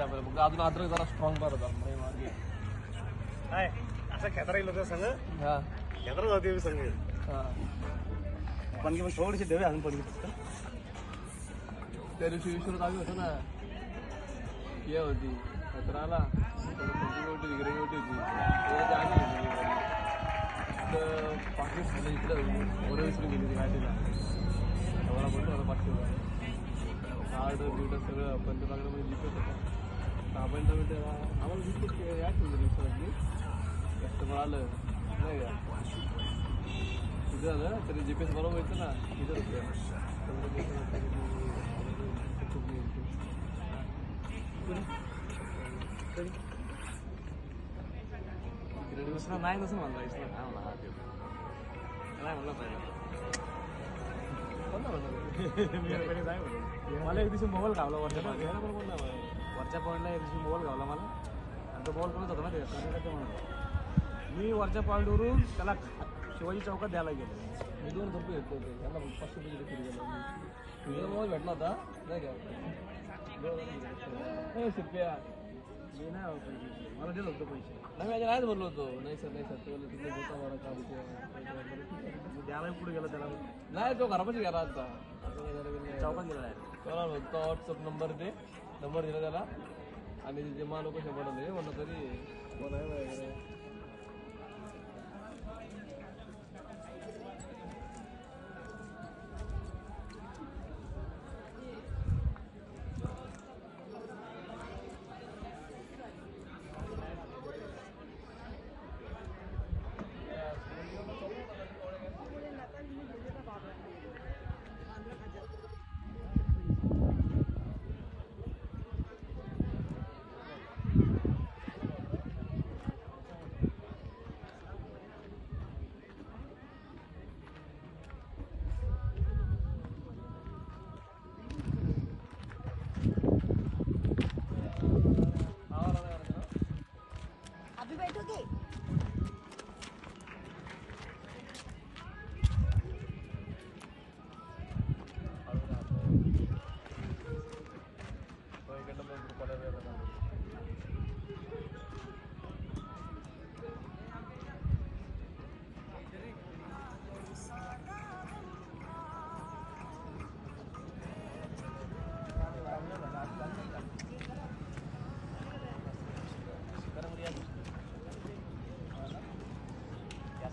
नाही आपल्याला फक्त अजून अद्रक जरा स्ट्रॉंग करत मागे काय असं खेळता राहील होतं संग हा खेळत होते मी संग हा पण की थोडीशी देवे अजून पण फक्त त्या दिवशी विश्वनाथ आम्ही होतो ना ये होती तर आला होती गिरणी होती तर पाकिस्तान इकडं ओरं विसरून गेली गाडीला मला बोलतो होता 500 कार्ड बिड सगळं पंचबागडमध्ये जिंकत होतं आपण आम्हाला जिंकत या विश्वनाथनी कस्टमर आलं नाही का तिथं झालं तरी GPS बरोबर येतं ना तिथं दुसरा नाही नसं म्हणला इसला काय म्हणला काय म्हणलं पाहिजे मला एक दिवशी मोबाईल गावला वरच्या वरच्या पॉईंटला एक दिवशी मोबाईल गावला मला आणि तो मोबाईल कोणच होता ना ते कर्नाटकचा म्हणून मी वरच्या पॉईंटवरून त्याला शिवाजी चौकात द्यायला गेलो मी 2 रुपये घेतले होते त्याला 500 रुपये फिरी गेलो तुझा मोबाईल भेटला होता नाही का शिप्या मी नाही मला दिलं होतं पैसे नाही माझ्या नाहीच बोललो होतो नाही सर ते बोललं तिकडे होता बरं का द्यायला पुढे गेला त्याला नाही तो घरापाशी गेला आता चौकात गेला त्याला होता व्हॉट्सअप नंबर दिला त्याला आणि जे मा लोक शंभर म्हणलं तरी कोण आहे वगैरे अभी बैठोगे क्या